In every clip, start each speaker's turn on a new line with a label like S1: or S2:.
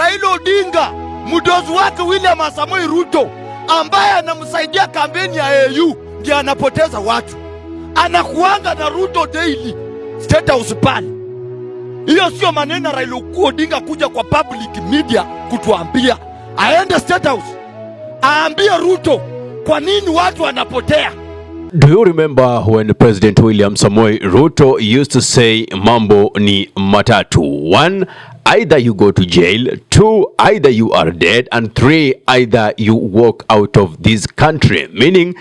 S1: Raila Odinga, mdozi wake William Samoei Ruto, ambaye anamsaidia kampeni ya AU, ndiye anapoteza watu. Anakuanga na Ruto daily State House pale. Hiyo sio maneno Raila Odinga kuja kwa public media kutuambia. Aende State House aambie Ruto kwa nini watu wanapotea.
S2: Do you remember when President William Samoei Ruto used to say mambo ni matatu? 1, either you go to jail. 2, either you are dead. And 3, either you walk out of this country. Meaning,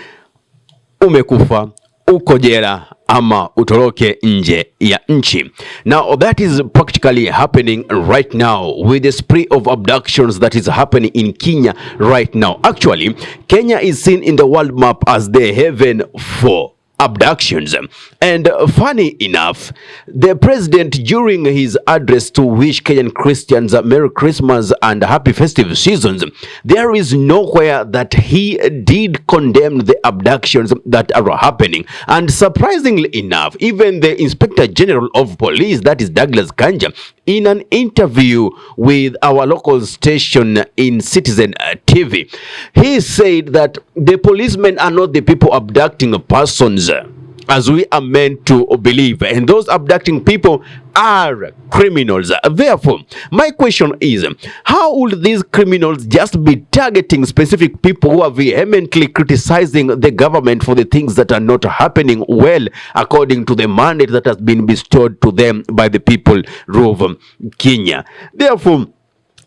S2: umekufa, uko jela, ama utoroke nje ya nchi. Now that is practically happening right now with the spree of abductions that is happening in Kenya right now. Actually, Kenya is seen in the world map as the heaven for abductions. And funny enough, the president, during his address to wish Kenyan Christians Merry Christmas and Happy Festive Seasons, there is nowhere that he did condemn the abductions that are happening. And surprisingly enough, even the Inspector General of Police, that is Douglas Kanja, in an interview with our local station in Citizen TV, he said that the policemen are not the people abducting persons as we are meant to believe, and those abducting people are criminals. Therefore, my question is, how would these criminals just be targeting specific people who are vehemently criticizing the government for the things that are not happening well according to the mandate that has been bestowed to them by the people of Kenya? Therefore,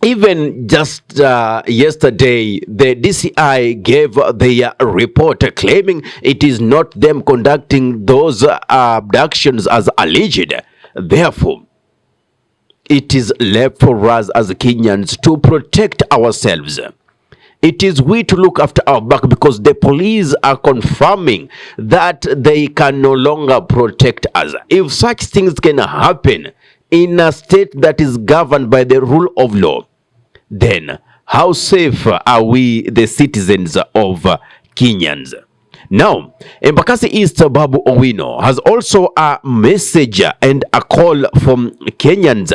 S2: even just yesterday, the DCI gave their report claiming it is not them conducting those abductions as alleged. Therefore, it is left for us as Kenyans to protect ourselves. It is we to look after our back, because the police are confirming that they can no longer protect us. If such things can happen in a state that is governed by the rule of law, then how safe are we, the citizens of Kenyans? Now, Embakasi East Babu Owino has also a message and a call from Kenyans,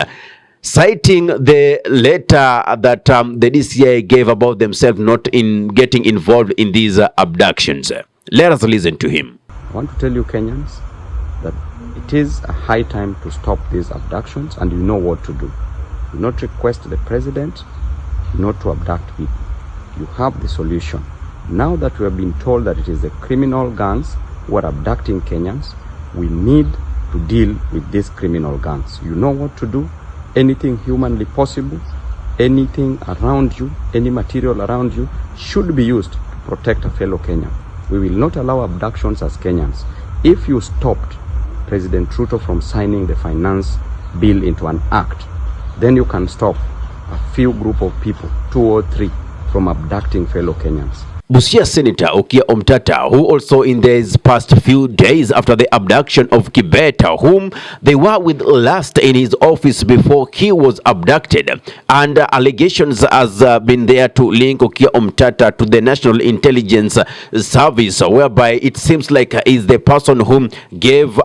S2: citing the letter that the DCI gave about themselves not in getting involved in these abductions. Let us listen to him.
S3: I want to tell you, Kenyans, that it is a high time to stop these abductions, and you know what to do. Do not request the president not to abduct people. You have the solution. Now that we have been told that it is the criminal gangs who are abducting Kenyans, we need to deal with these criminal gangs. You know what to do. Anything humanly possible, anything around you, any material around you should be used to protect a fellow Kenyan. We will not allow abductions as Kenyans. If you stopped President Ruto from signing the finance bill into an act, then you can stop a few group of people, 2 or 3, from abducting fellow Kenyans.
S2: Busia Senator Okiya Omtata, who also in these past few days after the abduction of Kibet, whom they were with last in his office before he was abducted, and allegations has been there to link Okiya Omtata to the National Intelligence Service, whereby it seems like is the person whom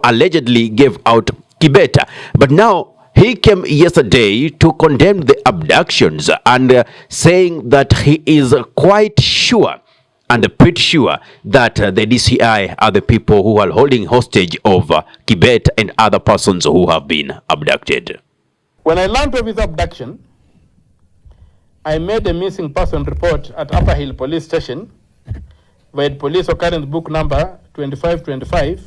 S2: allegedly gave out Kibet. But now he came yesterday to condemn the abductions and saying that he is quite sure and pretty sure that the DCI are the people who are holding hostage of Kibet and other persons who have been abducted.
S4: When I learned of his abduction, I made a missing person report at Upper Hill Police Station via police occurrence book number 2525,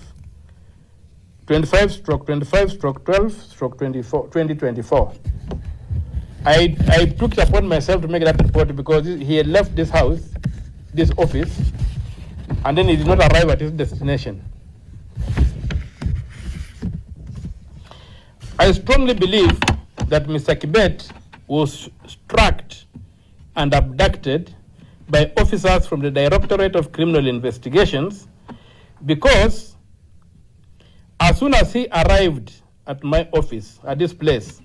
S4: 25/12/2024. I took it upon myself to make that report because he had left this house, this office, and then he did not arrive at his destination. I strongly believe that Mr. Kibet was struck and abducted by officers from the Directorate of Criminal Investigations, because as soon as he arrived at my office, at this place,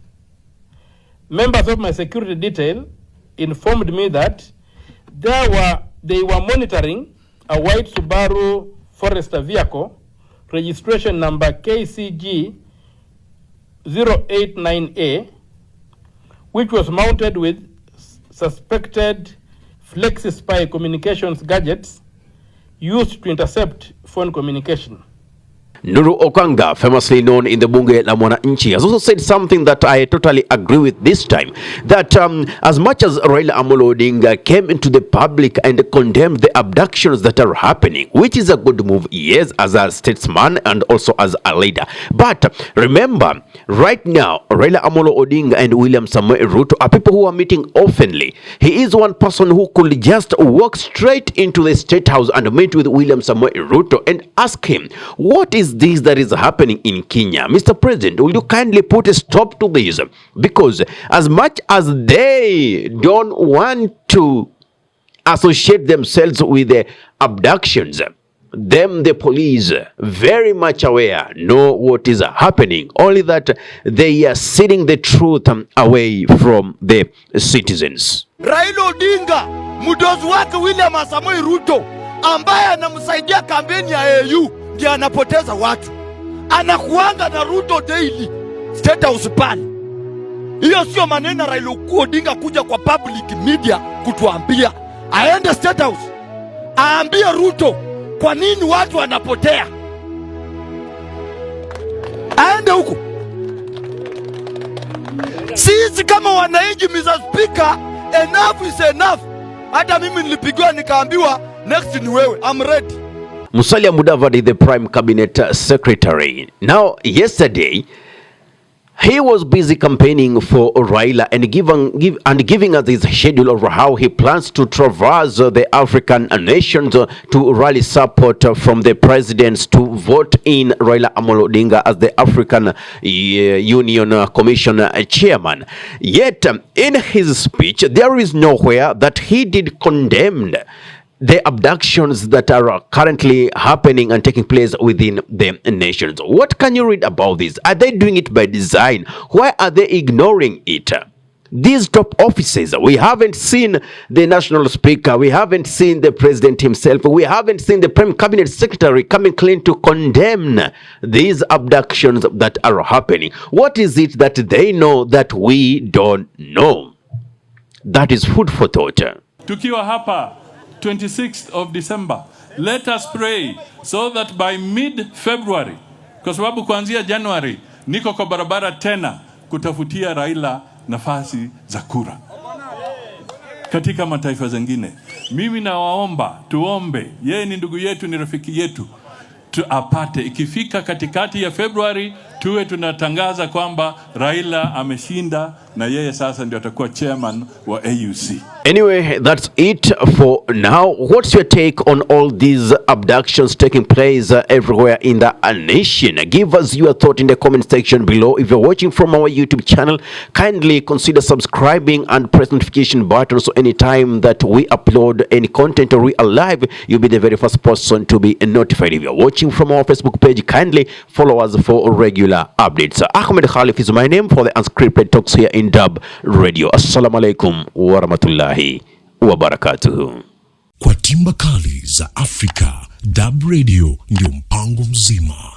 S4: members of my security detail informed me that they were monitoring a white Subaru Forester vehicle, registration number KCG 089A, which was mounted with suspected flexi spy communications gadgets used to intercept phone communication.
S2: Nuru Okanga, famously known in the Bunge la Mwananchi, has also said something that I totally agree with this time. That as much as Raila Amolo Odinga came into the public and condemned the abductions that are happening, which is a good move, yes, as a statesman and also as a leader. But remember, right now, Raila Amolo Odinga and William Samoei Ruto are people who are meeting oftenly. He is one person who could just walk straight into the State House and meet with William Samoei Ruto and ask him, what is this that is happening in Kenya? Mr. President, will you kindly put a stop to this? Because as much as they don't want to associate themselves with the abductions, them, the police, very much aware, know what is happening. Only that they are sitting the truth away from the citizens.
S1: Raila Odinga, mdozi wake William Samoei Ruto, ambaye anamsaidia kampeni ya AU, ndiye anapoteza watu. Anakuanga na Ruto daily State House pale. Hiyo sio maneno Raila Odinga kuja kwa public media kutuambia. Aende State House, aambie Ruto kwa nini watu wanapotea. Aende huko. Sisi kama wananchi, Mr. Speaker, enough is enough. Hata mimi nilipigiwa nikaambiwa next ni wewe. I'm ready.
S2: Musalia Mudavadi, the Prime Cabinet Secretary. Now, yesterday, he was busy campaigning for Raila and giving us his schedule of how he plans to traverse the African nations to rally support from the presidents to vote in Raila Amolo Odinga as the African Union Commission chairman. Yet, in his speech, there is nowhere that he did condemn the abductions that are currently happening and taking place within the nations. What can you read about this? Are they doing it by design? Why are they ignoring it? These top offices, we haven't seen the national speaker, we haven't seen the president himself, we haven't seen the prime cabinet secretary coming clean to condemn these abductions that are happening. What is it that they know that we don't know? That is food for thought.
S5: Tukiwa hapa 26th of December, let us pray so that by mid-February, kwa sababu kuanzia January niko kwa barabara tena kutafutia Raila nafasi za kura katika mataifa zingine. Mimi nawaomba tuombe, yeye ni ndugu yetu, ni rafiki yetu, apate ikifika katikati ya February tuwe tunatangaza kwamba Raila ameshinda na yeye sasa ndio atakuwa chairman wa AUC.
S2: Anyway, that's it for now. What's your take on all these abductions taking place everywhere in the nation? Give us your thought in the comment section below. If you're watching from our YouTube channel, kindly consider subscribing and press notification button so anytime that we upload any content or we are live, you'll be the very first person to be notified. If you're watching from our Facebook page, kindly follow us for regular updates. Ahmed Khalif is my name for the Unscripted Talks here in Durb Radio. Assalamu alaikum wa rahmatullahi wa barakatuhu.
S6: Kwa timba kali za Afrika, Durb Radio ndio mpango mzima.